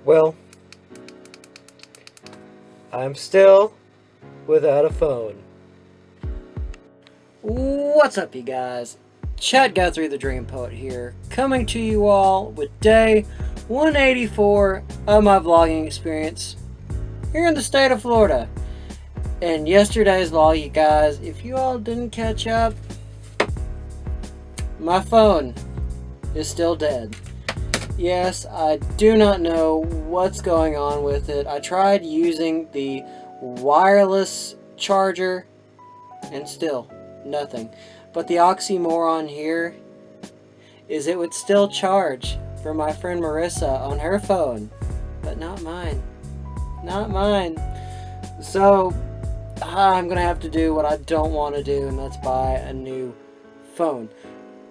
Well, I'm still without a phone. What's up, you guys? Chad Guthrie, the Dream Poet here, coming to you all with day 184 of my vlogging experience here in the state of Florida. And yesterday's vlog, you guys, if you all didn't catch up, my phone is still dead. Yes, I do not know what's going on with it. I tried using the wireless charger and still nothing. But the oxymoron here is it would still charge for my friend Marissa on her phone, but not mine. Not mine. So I'm gonna have to do what I don't want to do, and that's buy a new phone.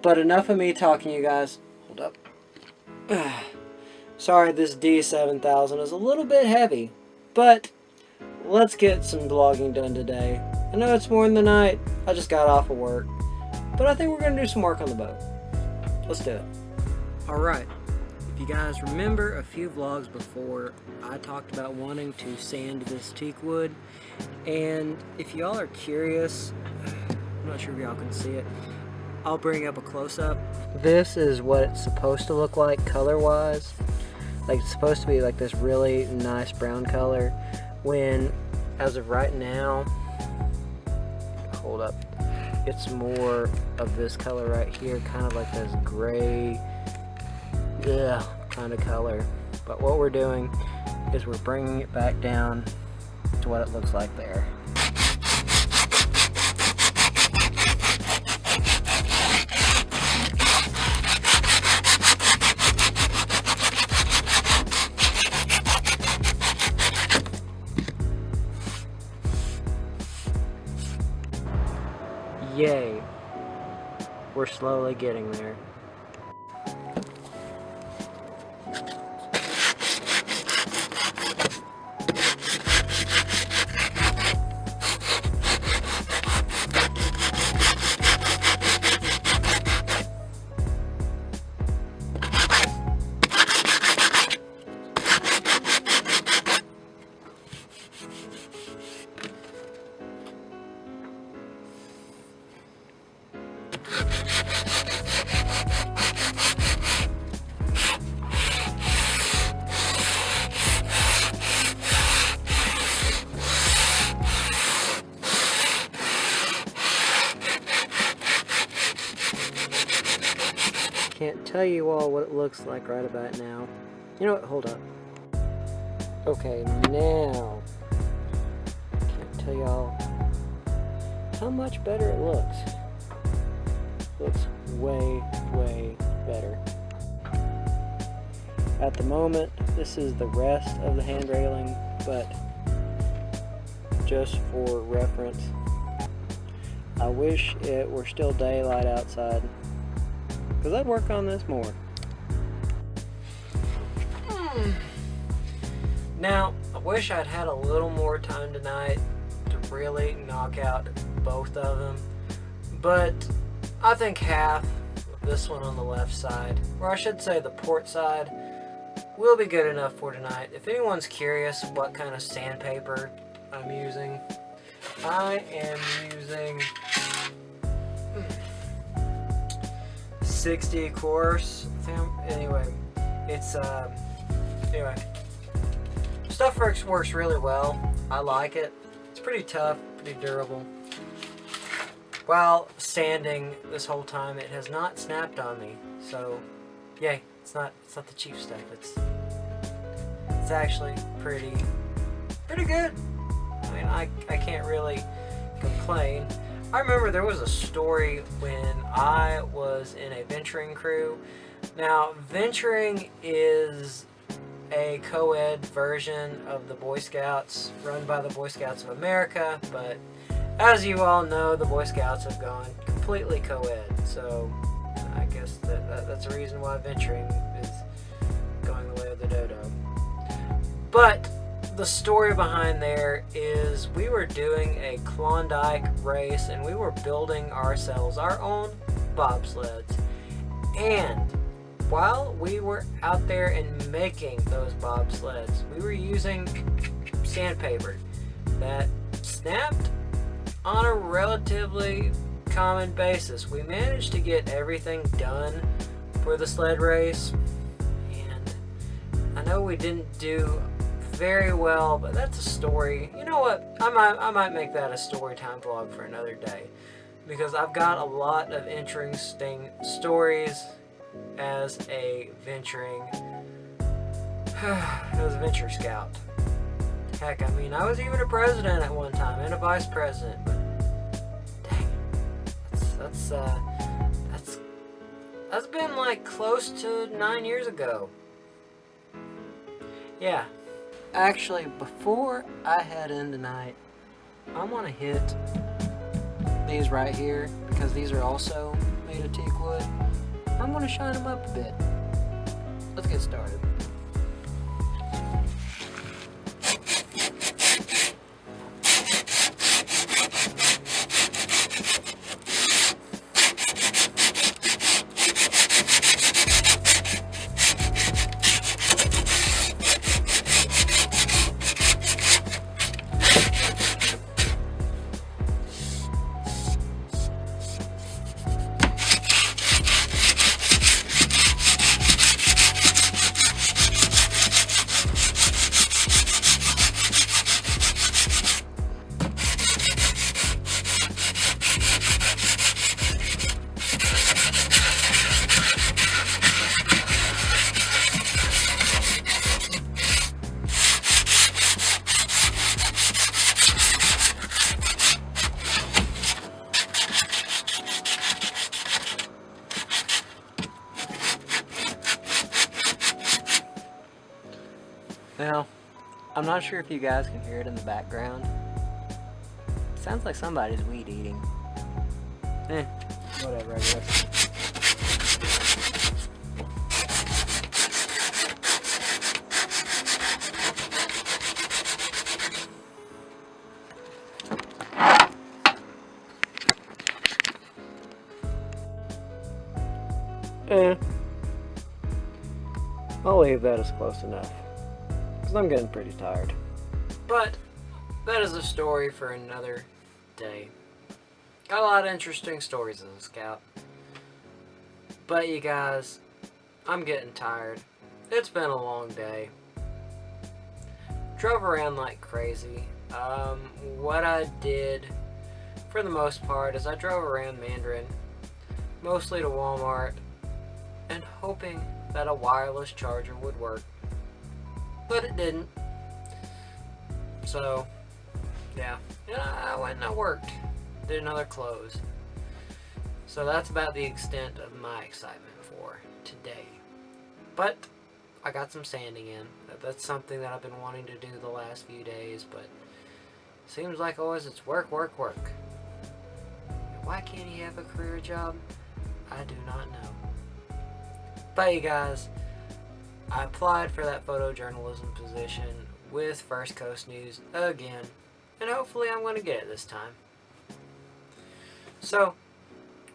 But enough of me talking, you guys. Hold up. Sorry, this D7000 is a little bit heavy, but let's get some vlogging done today. I know it's more in the night. I just got off of work, but I think we're gonna do some work on the boat. Let's do it. Alright, if you guys remember a few vlogs before, I talked about wanting to sand this teak wood, and if y'all are curious, I'm not sure if y'all can see it, I'll bring up a close-up. This is what it's supposed to look like color-wise. Like, it's supposed to be like this really nice brown color, when as of right now, hold up, it's more of this color right here, kind of like this gray kind of color. But what we're doing is we're bringing it back down to what it looks like there. Yay, we're slowly getting there. Can't tell you all what it looks like right about now. You know what? Hold up. Okay, now can't tell y'all how much better it looks. Looks way better. At the moment, this is the rest of the hand railing, but just for reference, I wish it were still daylight outside, because I'd work on this more. Now, I wish I'd had a little more time tonight to really knock out both of them, but I think half of this one on the left side, or I should say the port side, will be good enough for tonight. If anyone's curious what kind of sandpaper I'm using, I am using 60 course. Anyway, it's anyway, stuff works really well. I like it. It's pretty tough, pretty durable. While sanding this whole time, it has not snapped on me. So, yay! It's not the cheap stuff. It's actually pretty good. I mean, I can't really complain. I remember there was a story when I was in a venturing crew. Now, venturing is a co-ed version of the Boy Scouts, run by the Boy Scouts of America, but as you all know, the Boy Scouts have gone completely co-ed, so I guess that's a reason why venturing is going the way of the dodo. But the story behind there is we were doing a Klondike race, and we were building ourselves our own bobsleds, and while we were out there and making those bobsleds, we were using sandpaper that snapped on a relatively common basis. We managed to get everything done for the sled race, and I know we didn't do very well, but that's a story. You know what? I might make that a story time vlog for another day, because I've got a lot of interesting stories as a venture scout. Heck, I mean, I was even a president at one time and a vice president, but dang, that's been like close to 9 years ago. Yeah. Actually, before I head in tonight, I want to hit these right here, because these are also made of teak wood. I'm going to shine them up a bit. Let's get started. Now, I'm not sure if you guys can hear it in the background. It sounds like somebody's weed eating. Whatever, I guess. I'll leave that as close enough, because I'm getting pretty tired. But that is a story for another day. Got a lot of interesting stories as a scout. But you guys, I'm getting tired. It's been a long day. Drove around like crazy. What I did, for the most part, is I drove around Mandarin, mostly to Walmart, and hoping that a wireless charger would work. But it didn't. So, yeah. I went and I worked. Did another close. So that's about the extent of my excitement for today. But I got some sanding in. That's something that I've been wanting to do the last few days, but seems like always it's work, work, work. Why can't he have a career job? I do not know. But you guys, I applied for that photojournalism position with First Coast News again, and hopefully I'm going to get it this time. So,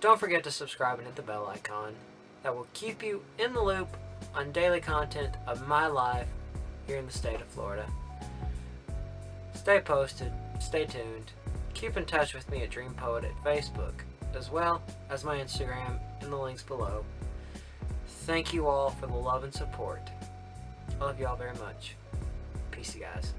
don't forget to subscribe and hit the bell icon. That will keep you in the loop on daily content of my life here in the state of Florida. Stay posted, stay tuned, keep in touch with me at Dream Poet at Facebook, as well as my Instagram in the links below. Thank you all for the love and support. I love you all very much. Peace, you guys.